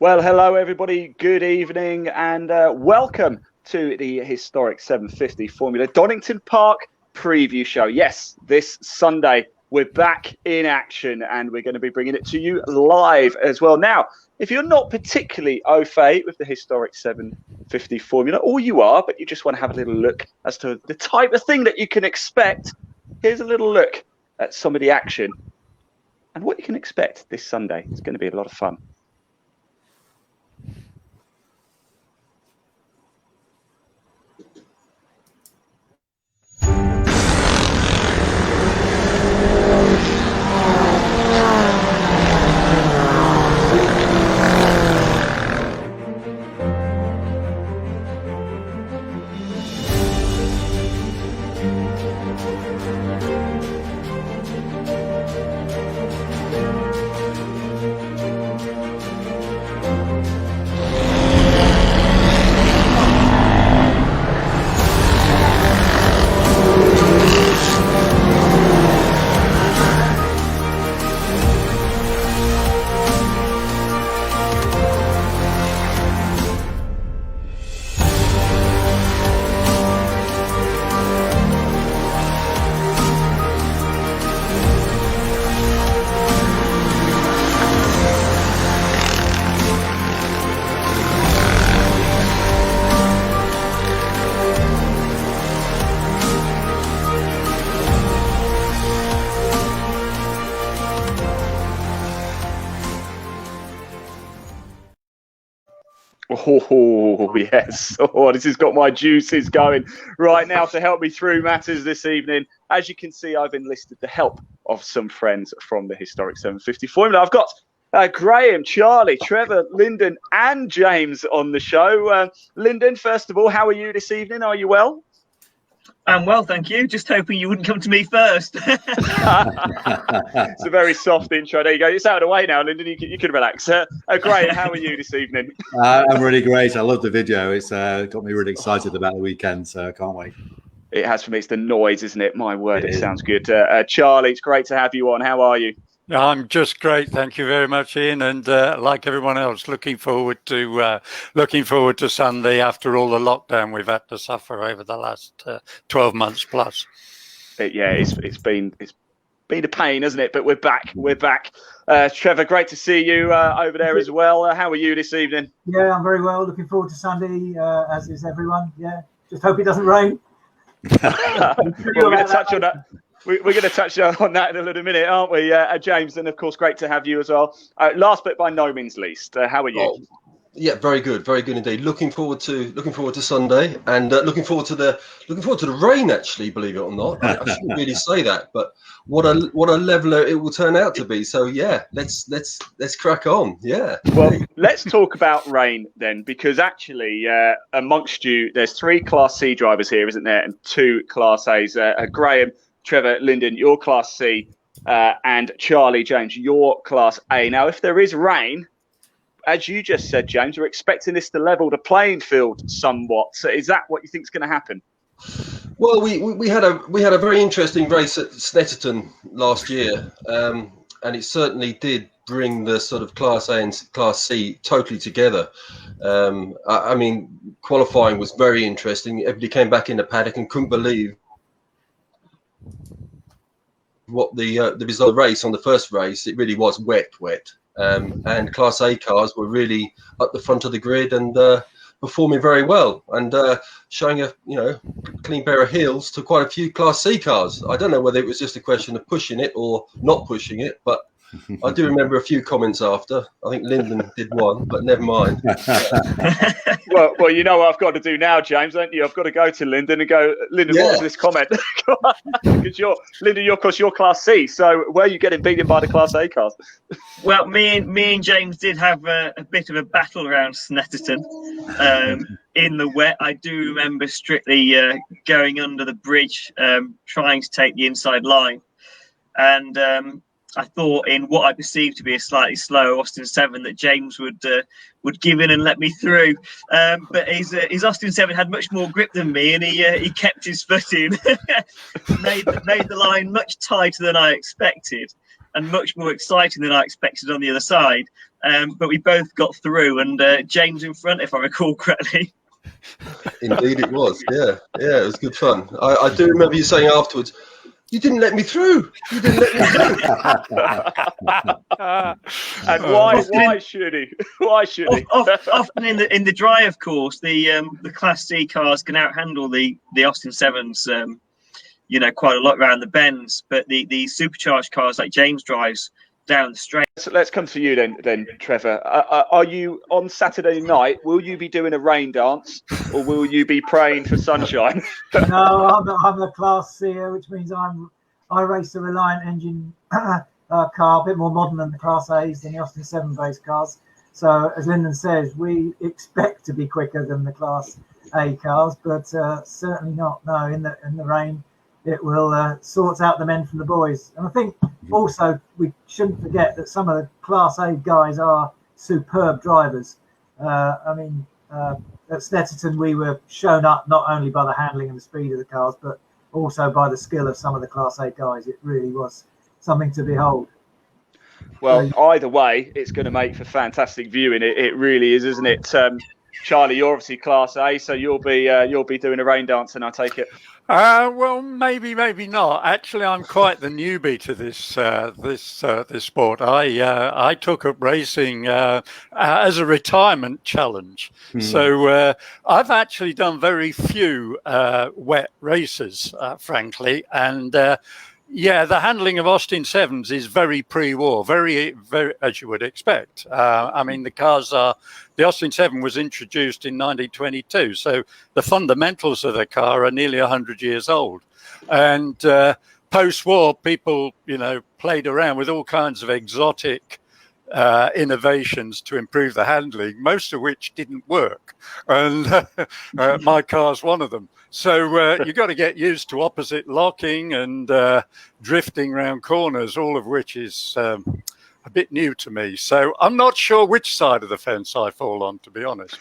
Well, hello, everybody. Good evening and welcome to the historic 750 Formula Donnington Park preview show. Yes, this Sunday, we're back in action and we're going to be bringing it to you live as well. Now, if you're not particularly au fait with the historic 750 Formula, or you are, but you just want to have a little look as to the type of thing that you can expect, here's a little look at some of the action and what you can expect this Sunday. It's going to be a lot of fun. Oh, yes. Oh, this has got my juices going right now to help me through matters this evening. As you can see, I've enlisted the help of some friends from the historic 750 Formula. I've got Graham, Charlie, Trevor, Lyndon and James on the show. Lyndon, first of all, how are you this evening? Are you well? I'm well, thank you. Just hoping you wouldn't come to me first. It's a very soft intro. There you go. It's out of the way now, Lyndon. You can relax. Graham, how are you this evening? I'm really great. I love the video. It's got me really excited about the weekend, so I can't wait. It has for me. It's the noise, isn't it? My word, it sounds good. Charlie, it's great to have you on. How are you? I'm just great, thank you very much, Ian. And like everyone else, looking forward to Sunday after all the lockdown we've had to suffer over the last 12 months plus. It's been a pain, hasn't it? But we're back. Trevor, great to see you over there as well. How are you this evening? Yeah, I'm very well. Looking forward to Sunday, as is everyone. Yeah, just hope it doesn't rain. We're going to touch on that. We're going to touch on that in a little minute, aren't we, James? And of course, great to have you as well. Last but by no means least, how are you? Oh, yeah, very good indeed. Looking forward to Sunday, and looking forward to the rain. Actually, believe it or not, I shouldn't really say that, but what a leveler it will turn out to be. So yeah, let's crack on. Yeah. Well, let's talk about rain then, because actually, amongst you, there's 3 Class C drivers here, isn't there, and 2 Class A's. Graham, Trevor, Lyndon, your Class C, and Charlie, James, your Class A. Now, if there is rain, as you just said, James, we're expecting this to level the playing field somewhat. So is that what you think is going to happen? Well, we had a very interesting race at Snetterton last year, and it certainly did bring the sort of Class A and Class C totally together. I mean, qualifying was very interesting. Everybody came back in the paddock and couldn't believe what the result of the race on the first race. It really was wet, and Class A cars were really at the front of the grid and performing very well and showing a clean pair of heels to quite a few Class C cars. I don't know whether it was just a question of pushing it or not pushing it, but I do remember a few comments after. I think Lyndon did one, but never mind. Well, you know what I've got to do now, James, don't you? I've got to go to Lyndon and go, Lyndon, what was this comment? Because Lyndon, you're, of course, you're Class C. So where are you getting beaten by the Class A cars? Well, me and James did have a bit of a battle around Snetterton in the wet. I do remember strictly going under the bridge, trying to take the inside line. And I thought in what I perceived to be a slightly slow Austin 7 that James would give in and let me through. But his Austin 7 had much more grip than me, and he kept his foot in, made the line much tighter than I expected. and much more exciting than I expected on the other side. But we both got through, and James in front, if I recall correctly. Indeed, it was. Yeah, it was good fun. I do remember you saying afterwards, "You didn't let me through. You didn't let me through." And why should he? Why should he? Often in the dry, of course, the Class C cars can outhandle the Austin Sevens. Quite a lot around the bends, but the supercharged cars like James drives down the straight. So let's come to you then, Trevor. Are you on Saturday night? Will you be doing a rain dance, or will you be praying for sunshine? No, I'm the Class C, which means I race the Reliant engine car, a bit more modern than the Class A's than the Austin 7 based cars. So as Lyndon says, we expect to be quicker than the Class A cars, but certainly not. No, in the rain, it will sort out the men from the boys. And I think also we shouldn't forget that some of the Class A guys are superb drivers. At Snetterton, we were shown up not only by the handling and the speed of the cars, but also by the skill of some of the Class A guys. It really was something to behold. Well, either way, it's going to make for fantastic viewing. It really is, isn't it? Charlie, you're obviously Class A, so you'll be doing a rain dance, and I take it. Well, maybe not. Actually, I'm quite the newbie to this sport. I took up racing as a retirement challenge. So I've actually done very few wet races, frankly, and the handling of Austin 7s is very pre-war, very, very, as you would expect. The Austin 7 was introduced in 1922, so the fundamentals of the car are nearly 100 years old. And post-war, people, played around with all kinds of exotic innovations to improve the handling, most of which didn't work. And my car's one of them. So you've got to get used to opposite locking and drifting around corners, all of which is a bit new to me. So I'm not sure which side of the fence I fall on, to be honest.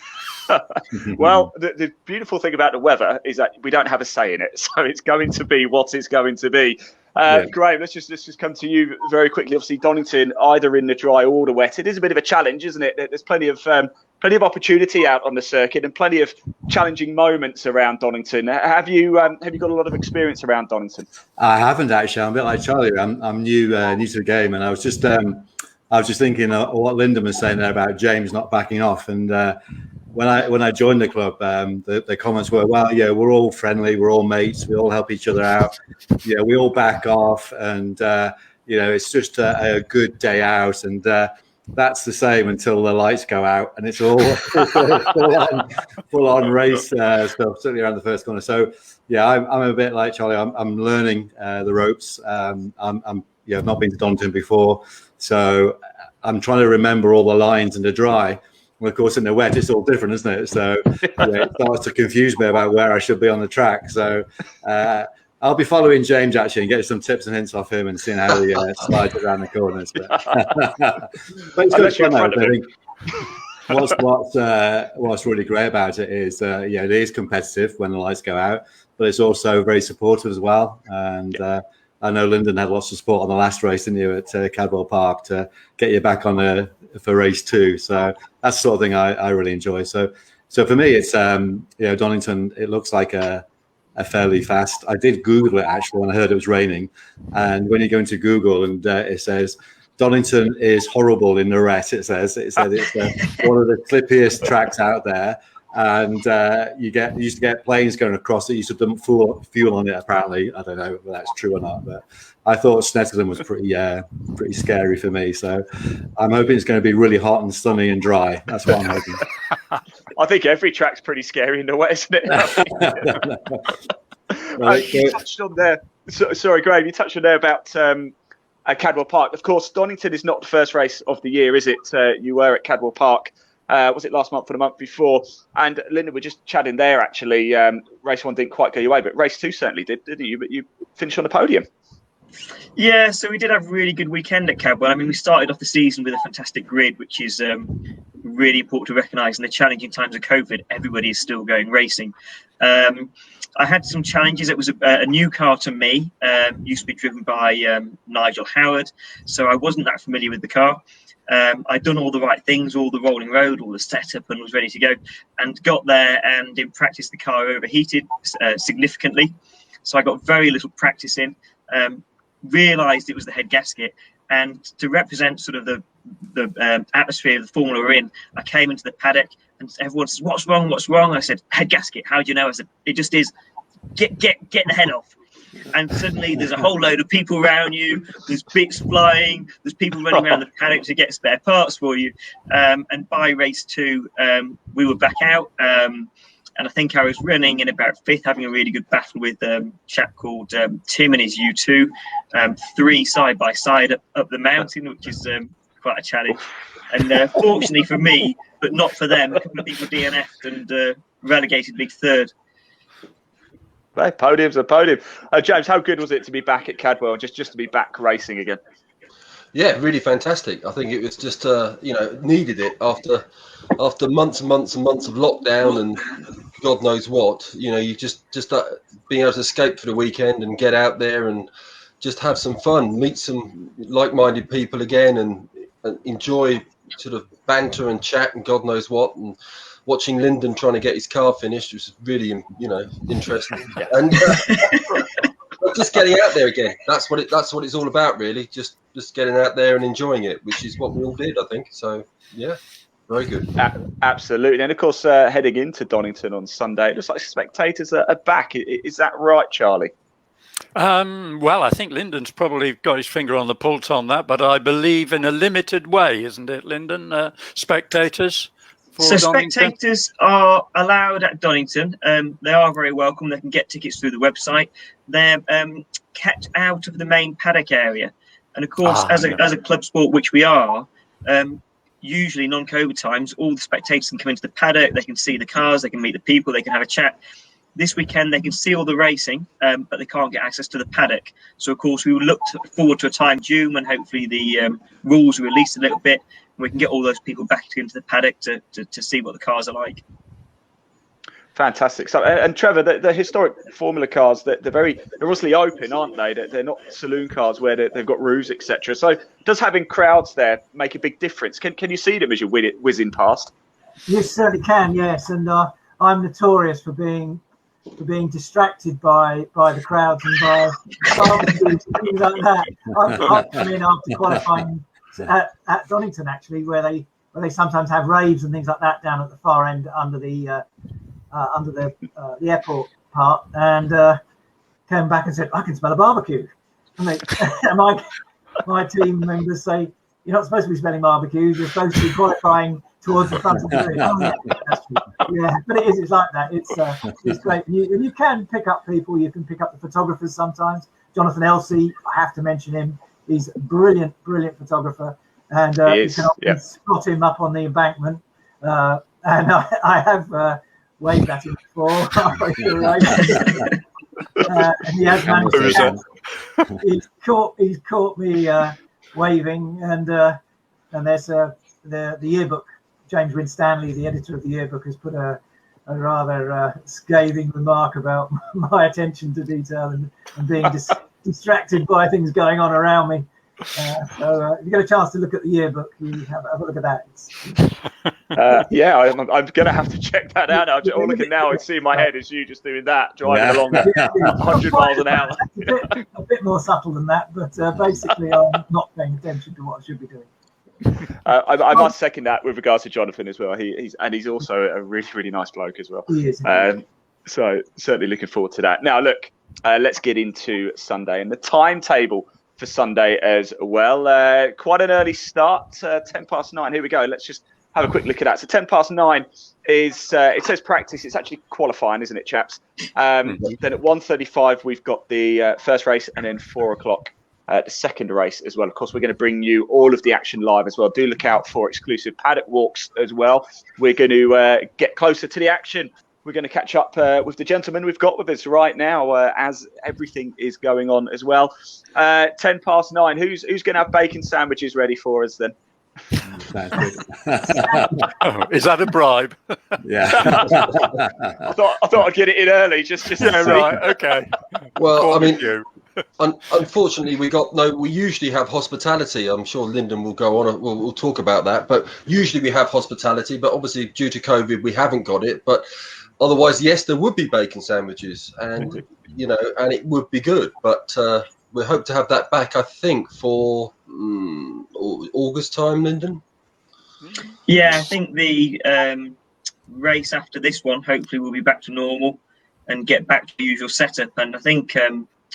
Well, the beautiful thing about the weather is that we don't have a say in it. So it's going to be what it's going to be. Graham, let's just come to you very quickly. Obviously, Donnington, either in the dry or the wet. It is a bit of a challenge, isn't it? There's plenty of opportunity out on the circuit and plenty of challenging moments around Donnington. Have you got a lot of experience around Donnington? I haven't actually. I'm a bit like Charlie. I'm new to the game, and I was just thinking what Lyndon was saying there about James not backing off. And when I joined the club, the comments were, well, yeah, we're all friendly, we're all mates, we all help each other out. Yeah, we all back off, and it's just a good day out, and that's the same until the lights go out, and it's all full on race stuff, certainly around the first corner. So yeah, I'm a bit like Charlie. I'm learning the ropes. I've not been to Donnington before, so I'm trying to remember all the lines in the dry. Well, of course, in the wet, it's all different, isn't it? So it starts to confuse me about where I should be on the track. So I'll be following James actually and getting some tips and hints off him and seeing how he slides around the corners. But it's good fun, I think. What's really great about it is, it is competitive when the lights go out, but it's also very supportive as well. And I know Lyndon had lots of support on the last race, didn't you, at Cadwell Park to get you back on for race 2. So that's the sort of thing I really enjoy. So for me, it's Donnington. It looks like a fairly fast. I did Google it actually when I heard it was raining, and when you go into Google and it says Donnington is horrible in the wet. It said it's one of the slippiest tracks out there, and you used to get planes going across it. You used to dump fuel on it. Apparently, I don't know if that's true or not, but I thought Snetterton was pretty scary for me. So I'm hoping it's going to be really hot and sunny and dry. That's what I'm hoping. I think every track's pretty scary in the wet, isn't it? You touched on there. Sorry, Graham. You touched on there about Cadwell Park. Of course, Donnington is not the first race of the year, is it? You were at Cadwell Park. Was it last month or the month before? And Linda, we're just chatting there. Actually, race 1 didn't quite go your way, but race 2 certainly did, didn't you? But you finished on the podium. Yeah, so we did have a really good weekend at Cadwell. I mean, we started off the season with a fantastic grid, which is really important to recognise in the challenging times of COVID. Everybody is still going racing. I had some challenges. It was a new car to me. Used to be driven by Nigel Howard, so I wasn't that familiar with the car. I'd done all the right things, all the rolling road, all the setup, and was ready to go. And got there, and in practice, the car overheated significantly. So I got very little practice in. Realised it was the head gasket, and to represent sort of the atmosphere of the Formula we're in, I came into the paddock, and everyone says, "What's wrong? What's wrong?" I said, "Head gasket." "How do you know?" I said, "It just is. Get the head off." And suddenly there's a whole load of people around you. There's bits flying. There's people running around the paddock to get spare parts for you. And by race 2, we were back out. And I think I was running in about 5th, having a really good battle with a chap called Tim and his U2, 3 side by side up the mountain, which is quite a challenge. And fortunately for me, but not for them, a couple of people DNF'd and relegated me 3rd. Hey, podium's a podium. James, how good was it to be back at Cadwell, just to be back racing again? Yeah, really fantastic. I think it was just needed it after months and months and months of lockdown and God knows what. You just being able to escape for the weekend and get out there and just have some fun, meet some like-minded people again, and enjoy sort of banter and chat and God knows what. And watching Lyndon trying to get his car finished was really, interesting. And just getting out there again. That's what it's all about, really. Just getting out there and enjoying it, which is what we all did, I think. So, yeah, very good. Absolutely. And, of course, heading into Donnington on Sunday, it looks like spectators are back. Is that right, Charlie? Well, I think Lyndon's probably got his finger on the pulse on that, but I believe in a limited way, isn't it, Lyndon? Spectators? So spectators are allowed at Donnington. They are very welcome. They can get tickets through the website. They're kept out of the main paddock area. And of course, as a club sport, which we are, usually non-COVID times, all the spectators can come into the paddock. They can see the cars. They can meet the people. They can have a chat. This weekend, they can see all the racing, but they can't get access to the paddock. So, of course, we will look forward to a time June when hopefully the rules are released a little bit. We can get all those people back into the paddock to see what the cars are like. Fantastic. So, and Trevor, the historic Formula cars, they're obviously open, aren't they? They're not saloon cars where they've got roofs, etc. So, does having crowds there make a big difference? Can you see them as you're whizzing past? You certainly can, yes. And I'm notorious for being distracted by the crowds and by barbecues and things like that. I've come in after qualifying at Donnington, actually, where they sometimes have raves and things like that down at the far end under the airport part, and came back and said, "I can smell a barbecue." And my team members say, "You're not supposed to be smelling barbecues. You're supposed to be qualifying towards the front of the grid." Yeah, but it's like that. It's great. And you can pick up people. You can pick up the photographers sometimes. Jonathan Elsey, I have to mention him. He's a brilliant photographer, and you can often spot him up on the embankment. And I have waved at him before. And he has managed to. He's caught me waving, and there's the yearbook. James Winstanley, the editor of the yearbook, has put a rather scathing remark about my attention to detail and being distracted by things going on around me. So if you get a chance to look at the yearbook, you have a look at that. Yeah, I'm going to have to check that out now. All looking now and see in my head is you just doing that, driving along at 100 miles an hour. A bit more subtle than that, but basically I'm not paying attention to what I should be doing. I must second that with regards to Jonathan as well. He's also a really, really nice bloke as well. He is. So certainly looking forward to that. Now, look, let's get into Sunday and the timetable for Sunday as well. Quite an early start, 9:10. Here we go. Let's just have a quick look at that. So 9:10 is it says practice. It's actually qualifying, isn't it, chaps? Then at 1:35 we've got the first race, and then 4:00. The second race as well. Of course, we're going to bring you all of the action live as well. Do look out for exclusive paddock walks as well. We're going to get closer to the action. We're going to catch up with the gentleman we've got with us right now as everything is going on as well. 9:10. Who's going to have bacon sandwiches ready for us then? Sounds good. Oh, is that a bribe? Yeah. I thought I'd get it in early, just Yeah, to see. right. Okay. Well, I What mean, with you? unfortunately, we usually have hospitality. I'm sure Lyndon will go on. We'll talk about that. But usually we have hospitality. But obviously, due to COVID, we haven't got it. But otherwise, yes, there would be bacon sandwiches, and and it would be good. But we hope to have that back. I think for August time, Lyndon. Yeah, I think the race after this one, hopefully, we'll be back to normal and get back to the usual setup. And I think,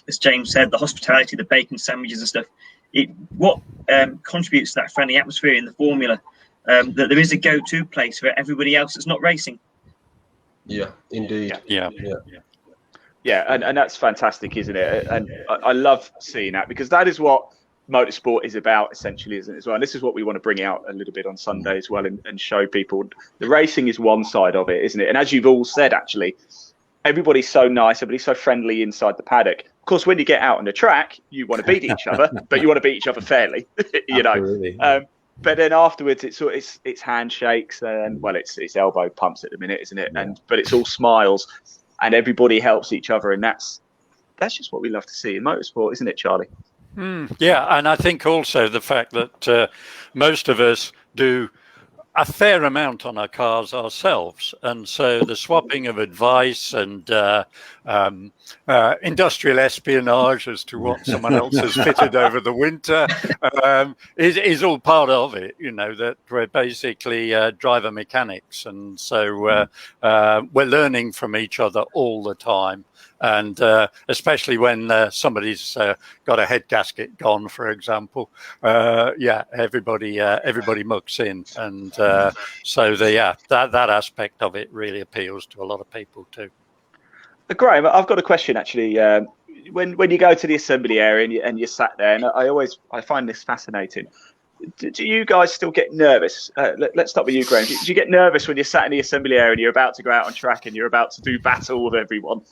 as James said, the hospitality, the bacon sandwiches and stuff, what contributes to that friendly atmosphere in the formula, that there is a go-to place for everybody else that's not racing. Yeah, indeed. Yeah. Yeah, and that's fantastic, isn't it? And I love seeing that, because that is what motorsport is about, essentially, isn't it, as well? And this is what we want to bring out a little bit on Sunday as well, and show people the racing is one side of it, isn't it? And as you've all said, actually, everybody's so nice, everybody's so friendly inside the paddock. Of course, when you get out on the track, you want to beat each other, but you want to beat each other fairly, Absolutely. But then afterwards, it's handshakes and it's elbow pumps at the minute, isn't it? Yeah. But it's all smiles, and everybody helps each other, and that's just what we love to see in motorsport, isn't it, Charlie? Yeah, and I think also the fact that most of us do a fair amount on our cars ourselves, and so the swapping of advice and industrial espionage as to what someone else has fitted over the winter is all part of it. That we're basically driver mechanics, and so we're learning from each other all the time. And especially when somebody's got a head gasket gone, for example, everybody mucks in, and so that aspect of it really appeals to a lot of people too. Graham, I've got a question actually. When you go to the assembly area and you're sat there, and I find this fascinating. Do you guys still get nervous? Let's start with you, Graham. Do you get nervous when you're sat in the assembly area and you're about to go out on track and you're about to do battle with everyone?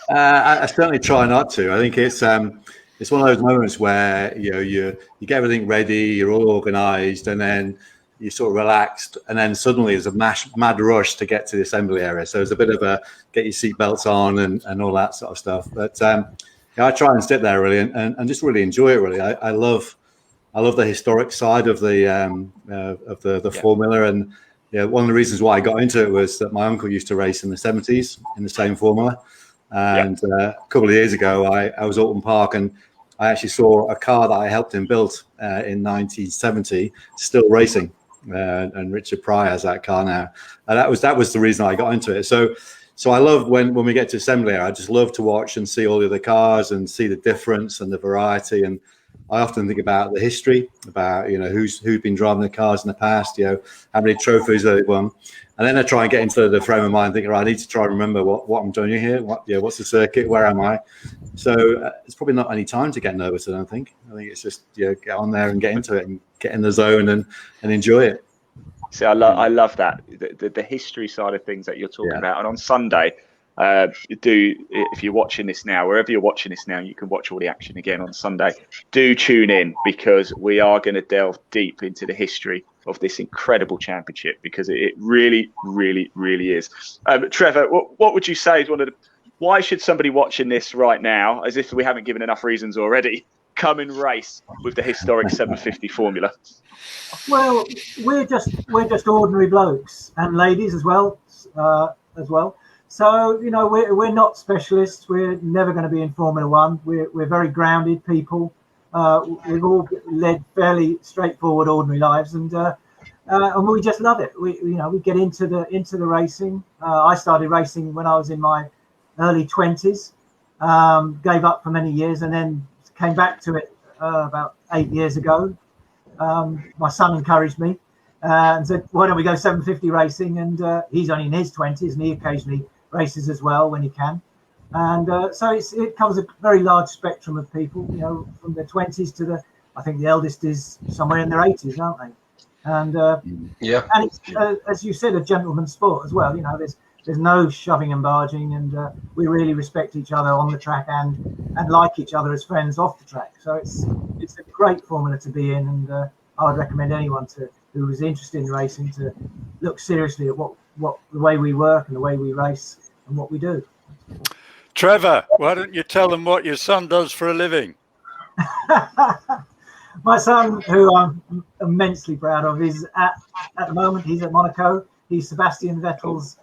I certainly try not to. I think it's one of those moments where you get everything ready, you're all organised, and then you're sort of relaxed, and then suddenly there's a mad rush to get to the assembly area. So there's a bit of a get your seatbelts on and all that sort of stuff. But I try and sit there really and just really enjoy it. Really, I love the historic side of the formula, and one of the reasons why I got into it was that my uncle used to race in the 70s in the same formula, and a couple of years ago I was at Alton Park, and I actually saw a car that I helped him build in 1970 still racing, and Richard Pry has that car now, and that was the reason I got into it. So I love when we get to assembly area, I just love to watch and see all the other cars and see the difference and the variety. And I often think about the history, about who's been driving the cars in the past, how many trophies they've won, and then I try and get into the frame of mind, thinking, right, I need to try and remember what I'm doing here, what's the circuit, where am I? So it's probably not any time to get nervous. I don't think. I think it's just get on there and get into it and get in the zone and enjoy it. See, I love that the history side of things that you're talking about, and on Sunday. If you're watching this now, wherever you're watching this now, you can watch all the action again on Sunday. Do tune in, because we are going to delve deep into the history of this incredible championship, because it really, really, really is. Trevor, what would you say is why should somebody watching this right now, as if we haven't given enough reasons already, come and race with the historic 750 formula? Well, we're just ordinary blokes and ladies as well. So we're not specialists. We're never going to be in Formula One. We're very grounded people. We've all led fairly straightforward, ordinary lives, and we just love it. We get into the racing. I started racing when I was in my early 20s. Gave up for many years, and then came back to it about 8 years ago. My son encouraged me and said, "Why don't we go 750 racing?" And he's only in his 20s, and he occasionally races as well when he can. And so it covers a very large spectrum of people, from their 20s to I think the eldest is somewhere in their 80s, aren't they? And and it's as you said, a gentleman's sport as well. There's no shoving and barging, and we really respect each other on the track and like each other as friends off the track. So it's a great formula to be in, and I would recommend anyone who is interested in racing to look seriously at what the way we work and the way we race and what we do. Trevor, why don't you tell them what your son does for a living? My son, who I'm immensely proud of, is at the moment he's at Monaco. He's Sebastian Vettel's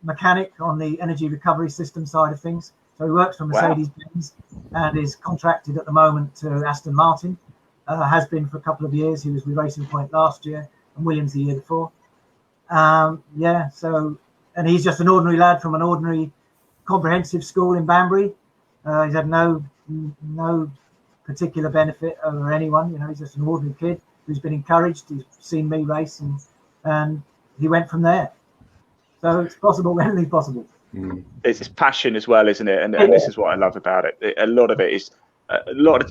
mechanic on the energy recovery system side of things. So he works for Mercedes-Benz and is contracted at the moment to Aston Martin. Has been for a couple of years. He was with Racing Point last year and Williams the year before. So he's just an ordinary lad from an ordinary comprehensive school in Banbury. He's had no particular benefit over anyone. He's just an ordinary kid who's been encouraged. He's seen me race and he went from there. So it's possible, anything's possible. It's passion as well, isn't it? And this is what I love about it. A lot of it is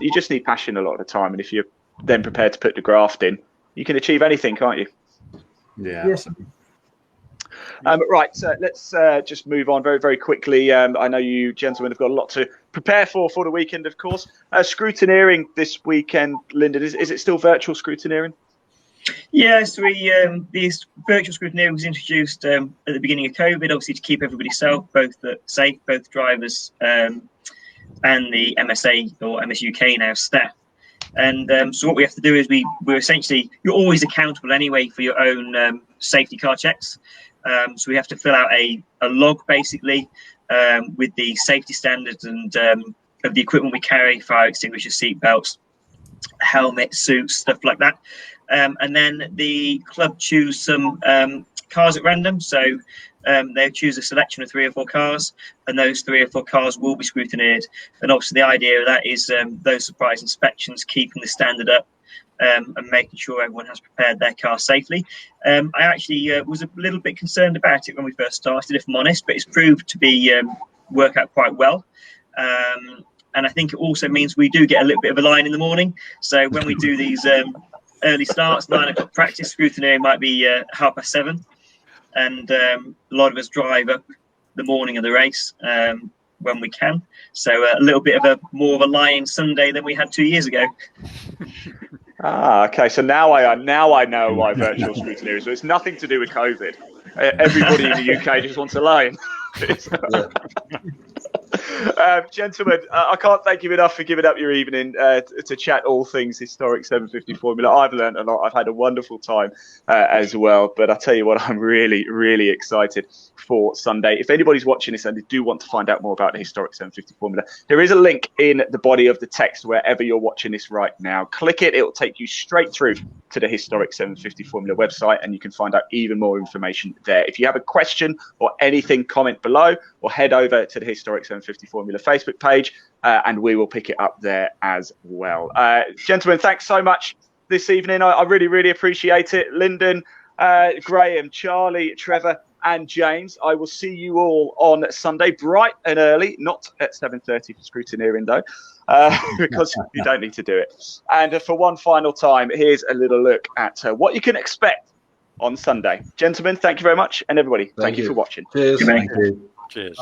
you just need passion a lot of the time, and if you're then prepared to put the graft in, you can achieve anything, can't you? Yeah. Yes. Right, let's just move on very, very quickly. I know you gentlemen have got a lot to prepare for the weekend, of course. Scrutineering this weekend, Lyndon, is it still virtual scrutineering? Yes, this virtual scrutineering was introduced at the beginning of COVID, obviously to keep everybody safe, both drivers and the MSA or MSUK now staff. And so what we have to do is you're always accountable anyway for your own safety car checks. So we have to fill out a log basically with the safety standards and of the equipment we carry, fire extinguishers, seat belts, helmets, suits, stuff like that. And then the club choose some cars at random. So they'll choose a selection of 3 or 4 cars, and those 3 or 4 cars will be scrutineered. And obviously the idea of that is those surprise inspections, keeping the standard up and making sure everyone has prepared their car safely. I actually was a little bit concerned about it when we first started, if I'm honest, but it's proved to be work out quite well. And I think it also means we do get a little bit of a line in the morning. So when we do these early starts, 9 o'clock practice, scrutineering might be 7:30. And a lot of us drive up the morning of the race when we can. So a little bit of more of a lie-in Sunday than we had 2 years ago. Okay. So now I know why virtual scrutineering is. So it's nothing to do with COVID. Everybody in the UK just wants a lie-in. Gentlemen, I can't thank you enough for giving up your evening to chat all things historic 750 Formula. I've learned a lot. I've had a wonderful time as well. But I tell you what, I'm really, really excited for Sunday. If anybody's watching this and they do want to find out more about the historic 750 Formula, there is a link in the body of the text wherever you're watching this right now. Click it. It will take you straight through to the historic 750 Formula website, and you can find out even more information there. If you have a question or anything, comment below or head over to the historic 750 Formula Facebook page and we will pick it up there as well. Gentlemen, thanks so much this evening. I really, really appreciate it. Lyndon, Graham, Charlie, Trevor and James, I will see you all on Sunday bright and early, not at 7:30 for scrutineering though, because you don't need to do it. And for one final time, here's a little look at what you can expect on Sunday. Gentlemen, thank you very much, and everybody, thank you for watching. Cheers. Thank you. Cheers.